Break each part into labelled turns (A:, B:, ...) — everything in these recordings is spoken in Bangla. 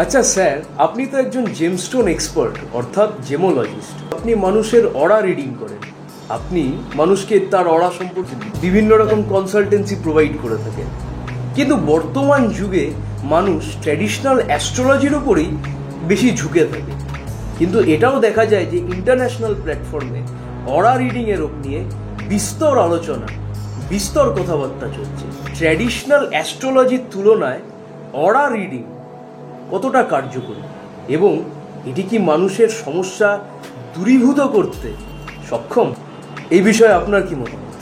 A: আচ্ছা স্যার, আপনি তো একজন জেমস্টোন এক্সপার্ট অর্থাৎ জেমোলজিস্ট। আপনি মানুষের অরা রিডিং করেন, আপনি মানুষকে তার অরা সম্পর্কে বিভিন্ন রকম কনসালটেন্সি প্রোভাইড করে থাকেন। কিন্তু বর্তমান যুগে মানুষ ট্র্যাডিশনাল অ্যাস্ট্রোলজির উপরেই বেশি ঝুঁকে থাকে। কিন্তু এটাও দেখা যায় যে ইন্টারন্যাশনাল প্ল্যাটফর্মে অরা রিডিংয়ের নিয়ে বিস্তর আলোচনা, বিস্তর কথাবার্তা চলছে। ট্র্যাডিশনাল অ্যাস্ট্রোলজির তুলনায় অরা রিডিং কতটা কার্যকরী এবং এটি কি মানুষের সমস্যা দূরীভূত করতে সক্ষম, এই বিষয়ে আপনার কি মতামত?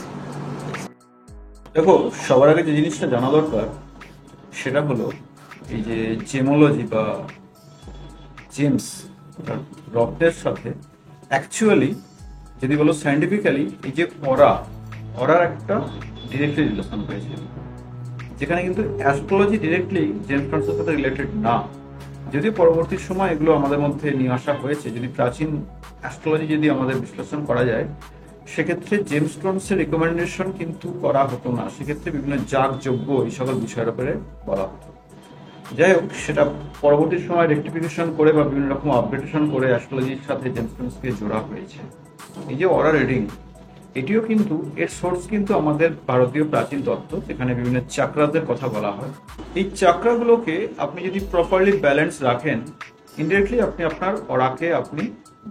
B: দেখো, সবার আগে যে জিনিসটা জানা দরকার সেটা হলো এই যে জেমোলজি বা জেমস রক্তের সাথে অ্যাকচুয়ালি যদি বলো সায়েন্টিফিক্যালি এই যে অরার একটা ডিরেক্টলি রিলেশন রয়েছে, যেখানে কিন্তু অ্যাস্ট্রোলজি ডিরেক্টলি জেমস ট্রান্সের সাথে রিলেটেড না। যদিও পরবর্তী সময় এগুলো আমাদের মধ্যে নিয়ে আসা হয়েছে, যদি প্রাচীন অ্যাস্ট্রোলজি যদি আমাদের বিশ্লেষণ করা যায় সেক্ষেত্রে জেমস স্টোনসের রিকমেন্ডেশন কিন্তু করা হতো না, সেক্ষেত্রে বিভিন্ন যাগযজ্ঞ এই সকল বিষয়ের উপরে বলা হতো। যাই হোক, সেটা পরবর্তী সময় রেকটিফিকেশন করে বা বিভিন্ন রকম আপডেটেশন করে অ্যাস্ট্রোলজির সাথে জেমস স্টোনসকে জোড়া হয়েছে। এই যে অরা রিডিং, এটিও কিন্তু এর সোর্স কিন্তু আমাদের ভারতীয় প্রাচীন তত্ত্ব, যেখানে বিভিন্ন চাকরাদের কথা বলা হয়। এই চাকরাগুলোকে আপনি যদি প্রপারলি ব্যালেন্স রাখেন, ইনডিরেক্টলি আপনি আপনার অরাকে আপনি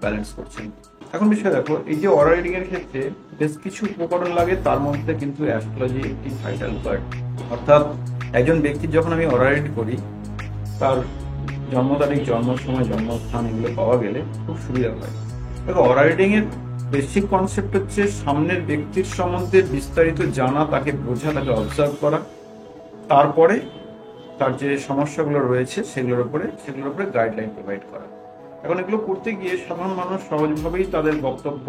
B: ব্যালেন্স করছেন। এখন বিষয় দেখো, এই যে অরা রিডিং এর ক্ষেত্রে বেশ কিছু উপকরণ লাগে, তার মধ্যে কিন্তু অ্যাস্ট্রোলজি একটি ভাইটাল পার্ট। অর্থাৎ একজন ব্যক্তির যখন আমি অরা রিড করি, তার জন্ম তারিখ, জন্ম সময়, জন্মস্থান এগুলো পাওয়া গেলে খুব সুবিধা হয়। দেখো, অরা রিডিং এর বেসিক কনসেপ্ট হচ্ছে সামনের ব্যক্তির সম্বন্ধে বিস্তারিত জানা, তাকে বোঝা, তাকে অবজার্ভ করা, তারপরে তার যে সমস্যাগুলো রয়েছে সেগুলোর উপরে গাইডলাইন প্রোভাইড করা। এখন এগুলো করতে গিয়ে সাধারণ মানুষ সহজভাবেই তাদের বক্তব্য,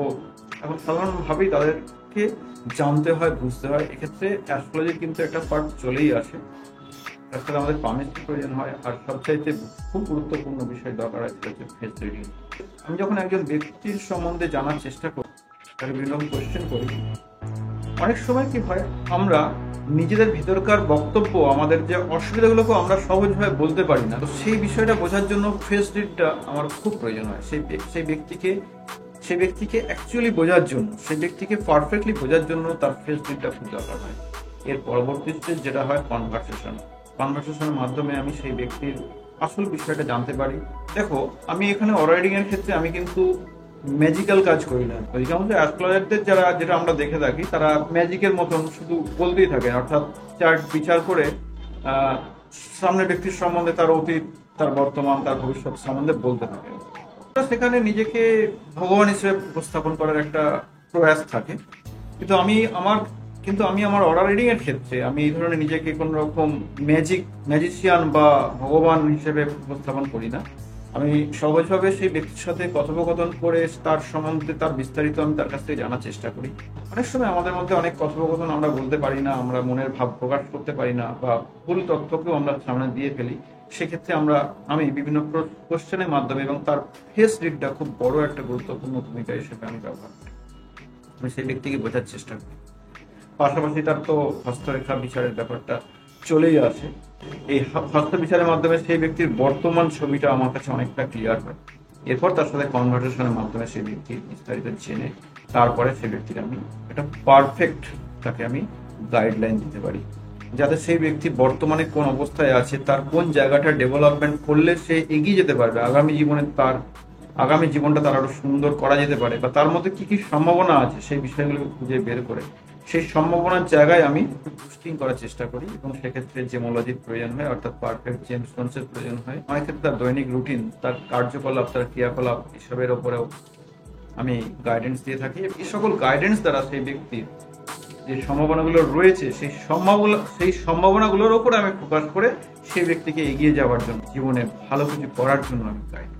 B: এখন সাধারণভাবেই তাদেরকে জানতে হয়, বুঝতে হয়। এক্ষেত্রে অ্যাস্ট্রোলজির কিন্তু একটা পার্ট চলেই আসে, তার সাথে আমাদের পারমিশনের প্রয়োজন হয়। আর সবচাইতে খুব গুরুত্বপূর্ণ বিষয় দরকার আছে হচ্ছে ফেস রিডিং। আমি যখন একজন ব্যক্তির সম্বন্ধে জানার চেষ্টা করি, তাকে বিভিন্ন রকম কোয়েশ্চেন করি, অনেক সময় কি হয়, আমরা নিজেদের ভিতরকার বক্তব্য, আমাদের যে অসুবিধাগুলোকে আমরা সহজভাবে বলতে পারি না। তো সেই বিষয়টা বোঝার জন্য ফেস রিডটা আমার খুব প্রয়োজন হয়। সেই ব্যক্তিকে অ্যাকচুয়ালি বোঝার জন্য, সেই ব্যক্তিকে পারফেক্টলি বোঝার জন্য তার ফেস রিডটা খুব দরকার হয়। এর পরবর্তী স্টেজ যেটা হয় কনভারসেশনের মাধ্যমে আমি সেই ব্যক্তির আসল বিষয়টা জানতে পারি। দেখো, আমি এখানে অরা রিডিং এর ক্ষেত্রে আমি কিন্তু ম্যাজিক্যাল কাজ করি না। অধিকাংশ অ্যাস্ট্রোলজারদের যেটা আমরা দেখে থাকি, তারা ম্যাজিকের মতন শুধু বলতেই থাকেন, অর্থাৎ চার্ট বিচার করে সামনের ব্যক্তির সম্বন্ধে, তার অতীত, তার বর্তমান, তার ভবিষ্যৎ সম্বন্ধে বলতে থাকেন। সেখানে নিজেকে ভগবান হিসেবে উপস্থাপন করার একটা প্রয়াস থাকে। কিন্তু আমি আমার অরা রিডিং এর ক্ষেত্রে আমি এই ধরনের নিজেকে কোন রকম ম্যাজিশিয়ান বা ভগবান হিসেবে উপস্থাপন করি না। আমি সহজভাবে সেই ব্যক্তির সাথে কথোপকথন করে তার সম্বন্ধে, তার বিস্তারিত আমি তার কাছ থেকে জানার চেষ্টা করি। অনেক সময় আমাদের মধ্যে অনেক কথোপকথন আমরা বলতে পারি না, আমরা মনের ভাব প্রকাশ করতে পারি না, বা ভুল তথ্যকেও আমরা সামনে দিয়ে ফেলি। সেক্ষেত্রে আমি বিভিন্ন কোশ্চেনের মাধ্যমে এবং তার ফেস রিডটা খুব বড় একটা গুরুত্বপূর্ণ ভূমিকা হিসেবে আমি ব্যবহার করি। আমি সেই ব্যক্তিকে বোঝার চেষ্টা করি। পাশাপাশি তার তো হস্তরেখা বিচারের ব্যাপারটা চলেই আসে। এই হস্ত বিচারের মাধ্যমে সেই ব্যক্তির বর্তমান ছবিটা আমার কাছে অনেকটা ক্লিয়ার হয়। এরপর তার সাথে কনভারসেশনের মাধ্যমে সেই ব্যক্তির বিস্তারিত জেনে তারপরে সেই ব্যক্তির আমি একটা পারফেক্ট তাকে আমি গাইডলাইন দিতে পারি, যাতে সেই ব্যক্তি বর্তমানে কোন অবস্থায় আছে, তার কোন জায়গাটা ডেভেলপমেন্ট করলে সে এগিয়ে যেতে পারবে, আগামী জীবনটা তার আরো সুন্দর করা যেতে পারে, বা তার মধ্যে কি কি সম্ভাবনা আছে সেই বিষয়গুলোকে খুঁজে বের করে সেই সম্ভাবনার জায়গায় আমি বুস্টিং করার চেষ্টা করি। এবং সেক্ষেত্রে জেমোলজির প্রয়োজন হয়, অর্থাৎ পারফেক্ট জেমস স্টোনসের প্রয়োজন হয়। অনেক ক্ষেত্রে তার দৈনিক রুটিন, তার কার্যকলাপ, তার ক্রিয়াকলাপ এসবের ওপরেও আমি গাইডেন্স দিয়ে থাকি। এই সকল গাইডেন্স দ্বারা সেই ব্যক্তির যে সম্ভাবনাগুলো রয়েছে সেই সম্ভাবনাগুলোর ওপরে আমি ফোকাস করে সেই ব্যক্তিকে এগিয়ে যাওয়ার জন্য, জীবনে ভালো কিছু করার জন্য আমি গাইড